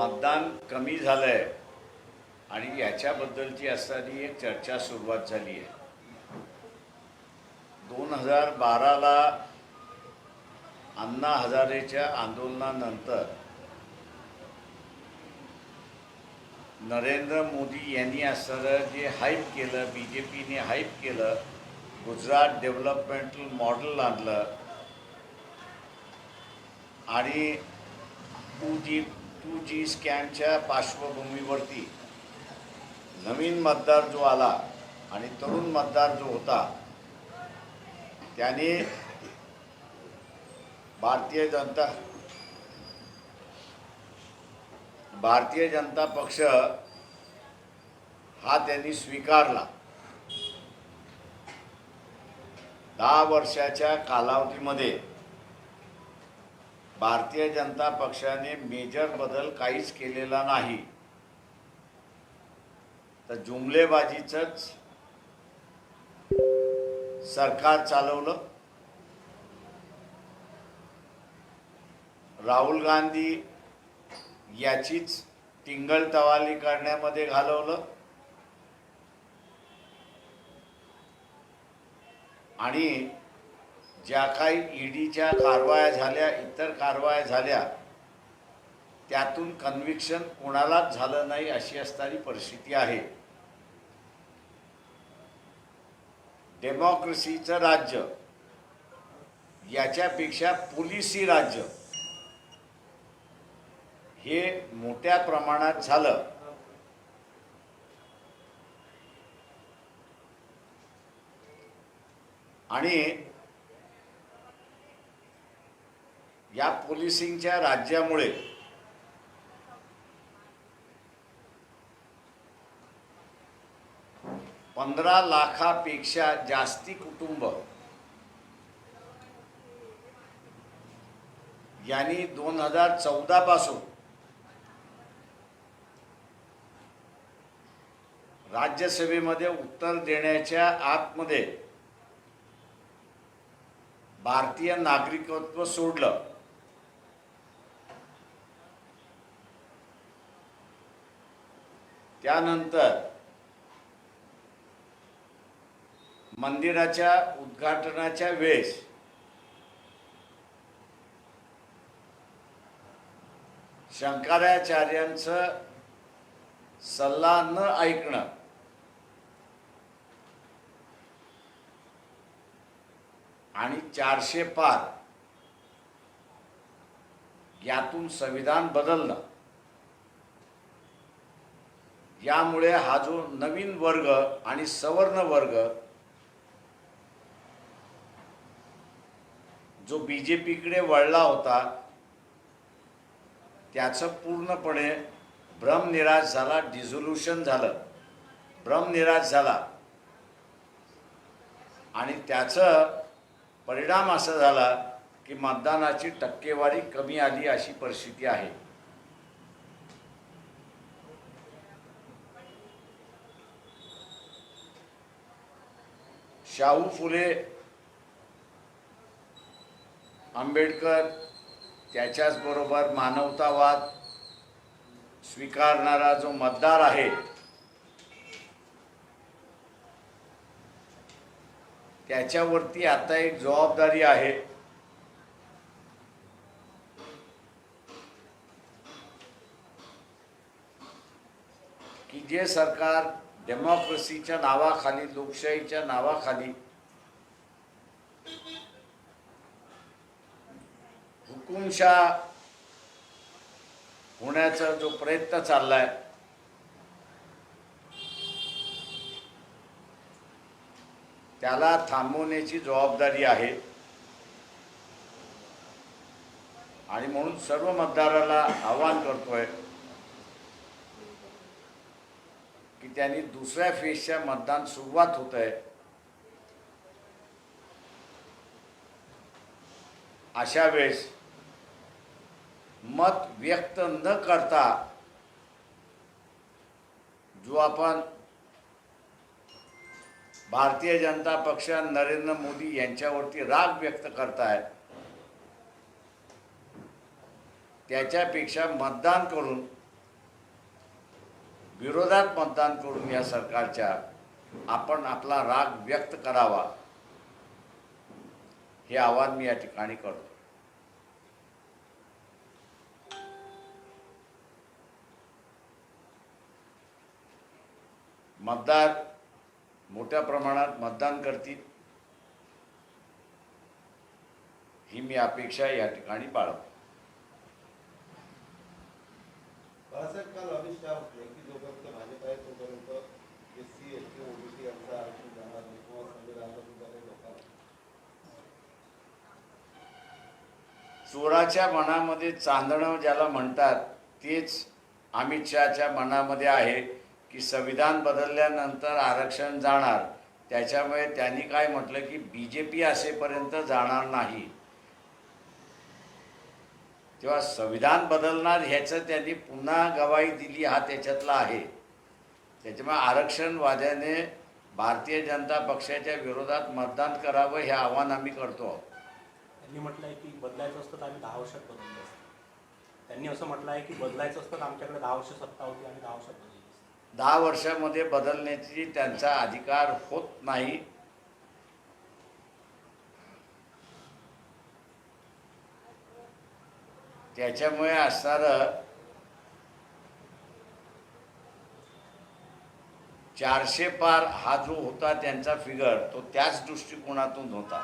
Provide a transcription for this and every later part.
मतदान कमी झालंय आणि याच्याबद्दलची असणारी एक चर्चा सुरुवात झाली आहे. 2012ला अण्णा हजारेच्या आंदोलनानंतर नरेंद्र मोदी यांनी असणारं जे हाईप केलं, BJPने हाईप केलं, गुजरात डेव्हलपमेंटल मॉडेल आणलं आणि 2G स्कॅमच्या पार्श्वभूमीवरती नवीन मतदार जो आला आणि तरुण मतदार जो होता त्याने भारतीय जनता पक्ष हा त्यांनी स्वीकारला. 10 वर्षाच्या कालावधीमध्ये भारतीय जनता पक्षाने मेजर बदल काहीच केलेला नाही, तर जुमलेबाजीचंच सरकार चालवलं. राहुल गांधी याचीच टिंगलतवाली करण्यामध्ये घालवलं आणि ज्या काही ईडीच्या कारवाया झाल्या, इतर कारवाया झाल्या, त्यातून कन्व्हिक्शन कोणालाच झालं नाही अशी असणारी परिस्थिती आहे. डेमोक्रेसीचं राज्य याच्यापेक्षा पोलिसी राज्य हे मोठ्या प्रमाणात झालं. आणि या पोलिसिंगच्या राज्यामुळे पंधरा लाखापेक्षा जास्ती कुटुंब यांनी 2014 पासून राज्यसभेमध्ये उत्तर देण्याच्या आतमध्ये भारतीय नागरिकत्व सोडलं. त्यानंतर मंदिराच्या उद्घाटनाच्या वेळेस शंकराचार्यांचं सल्ला न ऐकणं आणि 400 पार यातून संविधान बदलणं, यामुळे हा जो नवीन वर्ग आणि सवर्ण वर्ग जो BJPकडे वळला होता त्याचं पूर्णपणे भ्रमनिराश झाला, डिझोल्यूशन झालं, भ्रमनिराश झाला आणि त्याचं परिणाम असा झाला की मतदानाची टक्केवारी कमी आली अशी परिस्थिती आहे. शाहू फुले, आंबेडकर, त्याच्याचबरोबर मानवतावाद स्वीकारणारा जो मतदार आहे त्याच्यावरती आता एक जबाबदारी आहे की जे सरकार डेमोक्रेसीच्या नावाखाली, लोकशाहीच्या नावाखाली हुकुमशाह होण्याचा जो प्रयत्न चाललाय त्याला थांबवण्याची जबाबदारी आहे. आणि म्हणून सर्व मतदाराला आवाहन करतोय की त्यांनी दुसऱ्या फेजच्या मतदान सुरुवात होत आहे, अशा वेळेस मत व्यक्त न करता जो आपण भारतीय जनता पक्ष नरेंद्र मोदी यांच्यावरती राग व्यक्त करताय, त्याच्यापेक्षा मतदान करून विरोधात मतदान करून या सरकारच्या आपण आपला राग व्यक्त करावा, हे आवाहन मी या ठिकाणी करतो. मतदार मोठ्या प्रमाणात मतदान करतील ही मी अपेक्षा या ठिकाणी बाळगतो. बाळासाहेब, काल अमित शहा म्हटले की जोपर्यंत भाजप आहे तोपर्यंत SC, ST, OBC यांचा आरक्षण जाणार नाही किंवा संविधानाला सुद्धा काही लोकांना चोराच्या मनामध्ये चांदणं ज्याला म्हणतात तेच अमित शहाच्या मनामध्ये आहे की संविधान बदलल्यानंतर आरक्षण जाणार. त्याच्यामुळे त्यांनी काय म्हटलं की BJP असेपर्यंत जाणार नाही. तेव्हा संविधान बदलणार ह्याचं त्यांनी पुन्हा गवाही दिली हा त्याच्यातला आहे. त्याच्यामुळे आरक्षणवाद्याने भारतीय जनता पक्षाच्या विरोधात मतदान करावं हे आव्हान आम्ही करतो. त्यांनी म्हटलं आहे की बदलायचं असतं तर आम्ही 10 वर्षात बदललं असतं. त्यांनी असं म्हटलं आहे की बदलायचं असतं तर आमच्याकडे 10 वर्ष सत्ता होती आणि 10 वर्षात बदलली असतं. 10 वर्षामध्ये बदलण्याची त्यांचा अधिकार होत नाही. त्याच्यामुळे असणारं 400 पार हा जो होता त्यांचा फिगर तो त्याच दृष्टिकोनातून होता.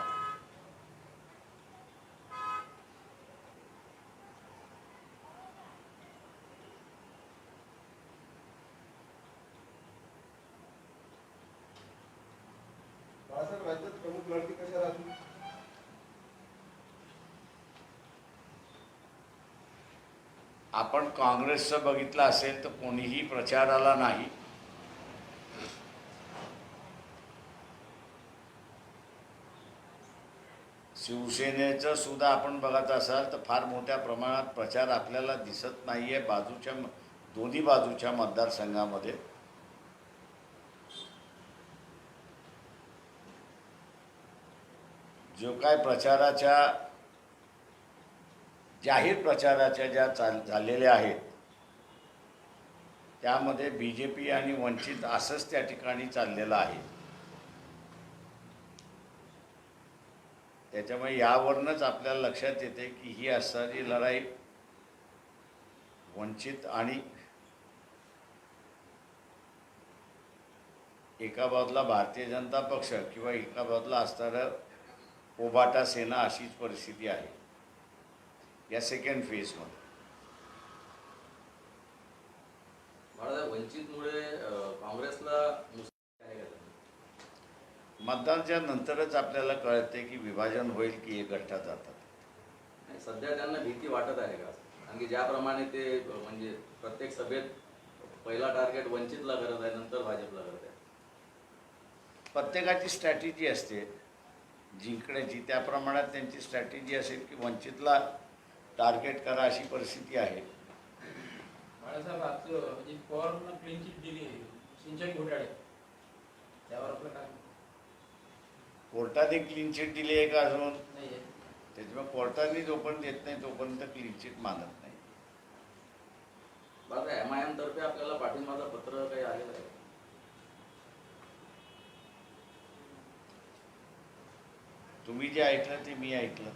बाळासाहेब, राज्यात प्रमुख लढती कशा राहतील? आपण काँग्रेसचं बघितलं असेल तर कोणीही प्रचाराला नाही. शिवसेनेचं सुद्धा आपण बघत असाल तर फार मोठ्या प्रमाणात प्रचार आपल्याला दिसत नाहीये दोन्ही बाजूच्या मतदारसंघामध्ये. जो काय जाहीर प्रचाराच्या ज्या झालेल्या आहेत त्यामध्ये BJP आणि वंचित असंच त्या ठिकाणी चाललेलं आहे. त्याच्यामुळे यावरूनच आपल्याला लक्षात येते की ही असणारी लढाई वंचित आणि एका बाजूला भारतीय जनता पक्ष किंवा एका बाजूला असणारं ओबाटा सेना अशीच परिस्थिती आहे या सेकंड फेजमध्ये. वंचितमुळे काँग्रेसला मतदानाच्या नंतरच आपल्याला कळते की विभाजन होईल की एक गठ्ठा जातात. सध्या त्यांना भीती वाटत आहे का? कारण की ज्याप्रमाणे ते म्हणजे प्रत्येक सभेत पहिला टार्गेट वंचितला करत आहे, नंतर भाजपला करत आहे. प्रत्येकाची स्ट्रॅटेजी असते जिंकण्याची. त्या प्रमाणात त्यांची स्ट्रॅटेजी असेल की वंचितला टार्गेट करा अशी परिस्थिती आहे. बाळासाहेब, आजचं अजित पवारांना क्लीन चिट दिली आहे सिंचन घोटाळे, त्यावर आपलं काय? कोर्टाने क्लीन चिट दिली आहे का अजून? नाही आहे. त्याच्यामुळे कोर्टाने जोपर्यंत देत नाही तोपर्यंत क्लीन चिट मानत नाही. बघा, MIM तर्फे आपल्याला पाठिंबाचं पत्र काही आलेलं आहे? तुम्ही जे ऐकलं ते मी ऐकलं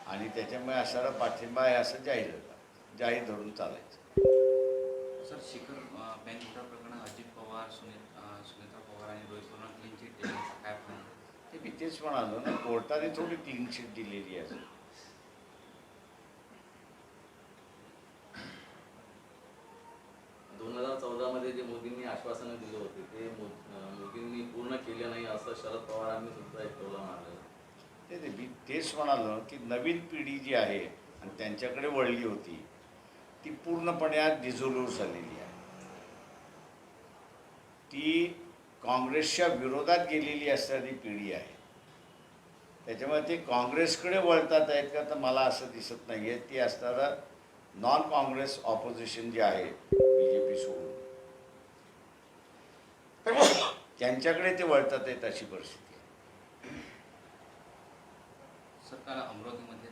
आणि त्याच्यामुळे असणारा पाठिंबा आहे असं जाहीर धरून चालायचं. सर, शिखर बँक घोटाळा प्रकरणात अजित पवार, सुनेत्रा पवार आणि रोहित पवार क्लीन चिट देण्याचा काय प्लॅन? ते मी तेच म्हणालो ना, कोर्टाने थोडी क्लीन चिट दिलेली आहे. 2014 मध्ये जे मोदींनी आश्वासनं दिली होती ते मोदींनी पूर्ण केले नाही असं शरद पवारांनी सुद्धा एक टोला मारलेला. ते मी तेच म्हणालो की नवीन पिढी जी आहे आणि त्यांच्याकडे वळली होती ती पूर्णपणे आज डिझोल्व्ह झालेली आहे. ती काँग्रेसच्या विरोधात गेलेली असणारी पिढी आहे. त्याच्यामुळे ते काँग्रेसकडे वळतात आहेत का तर मला असं दिसत नाही आहे. ती असणारं नॉन काँग्रेस ऑपोजिशन जे आहे BJP सोडून त्यांच्याकडे ते वळतात आहेत अशी परिस्थिती आहे. सर, काल अमरावतीमध्ये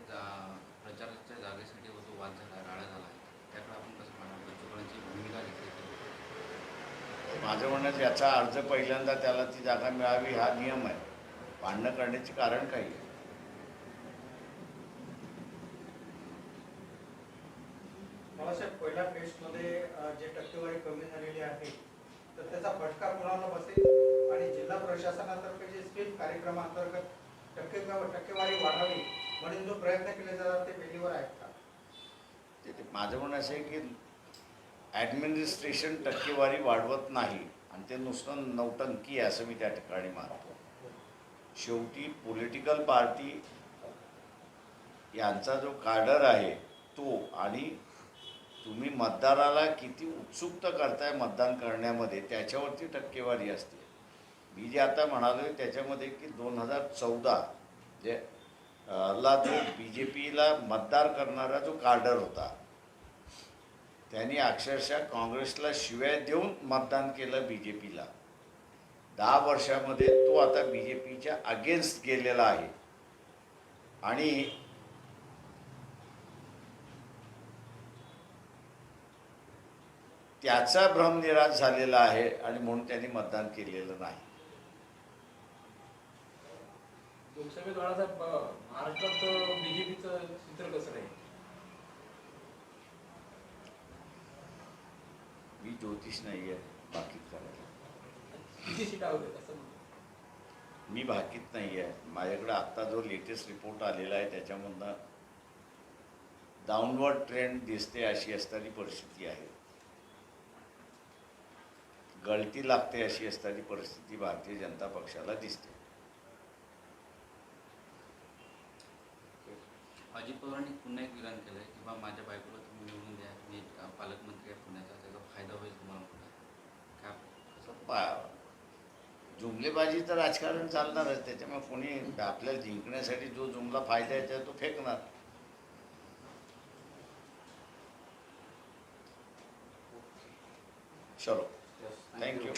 प्रचाराच्या जागेसाठी जो वाद झाला, राडा झाला आहे, त्याकडे आपण कसं पाहणार बच्चूकडांची भूमिका घेतली तर माझं म्हणणं याचा अर्ज पहिल्यांदा त्याला ती जागा मिळावी हा नियम आहे. भांडणं करण्याचे कारण काही आहे. बाळासाहेब, पहिल्या फेजमध्ये जे टक्केवारी कमी झालेली आहे तर त्याचा फटका कोणाला बसेल आणि जिल्हा प्रशासनातर्फे जे स्वीप कार्यक्रमाअंतर्गत टक्केवारी वाढावी म्हणून जो प्रयत्न केले जातात ते पेलीवर आहेत का? माझं म्हणणं असं आहे की ॲडमिनिस्ट्रेशन टक्केवारी वाढवत नाही आणि ते नुसतं नौटंकी आहे असं मी त्या ठिकाणी मानतो. शेवटी पॉलिटिकल पार्टी यांचा जो कार्डर आहे तो आणि तुम्ही मतदाराला किती उत्सुकता करताय मतदान करण्यामध्ये त्याच्यावरती टक्केवारी असते. मी जे आता म्हणालो त्याच्यामध्ये की 2014 जे ला जो BJPला मतदार करणारा जो कार्डर होता त्यांनी अक्षरशः काँग्रेसला शिव्या देऊन मतदान केलं BJPला. 10 वर्षामध्ये तो आता BJPच्या अगेन्स्ट गेलेला आहे आणि त्याचा भ्रमनिराश झालेला आहे आणि म्हणून त्यांनी मतदान केलेलं नाही. लोकसभेत बाळासाहेब महाराष्ट्रात बीजेपीचं चित्र कसं राहील? मी ज्योतिष नाही आहे भाकीत करायला. किती सीटा होते असं? मी भाकीत नाही आहे. माझ्याकडे आत्ता जो लेटेस्ट रिपोर्ट आलेला आहे त्याच्यामधनं डाऊनवर्ड ट्रेंड दिसते अशी असणारी परिस्थिती आहे. गळती लागते अशी असणारी परिस्थिती भारतीय जनता पक्षाला दिसते. अजित पवारांनी पुन्हा एक विधान केलं आहे की बा माझ्या बायकोला तुम्ही निवडून द्या, मी पालकमंत्री आहे पुण्याचा, त्याचा फायदा होईल तुम्हाला कुठं काय? जुमलेबाजी तर राजकारण चालणारच. त्याच्यामुळे कोणी आपल्याला जिंकण्यासाठी जो जुमला फायदा आहे तो फेकणार. चलो, थँक्यू.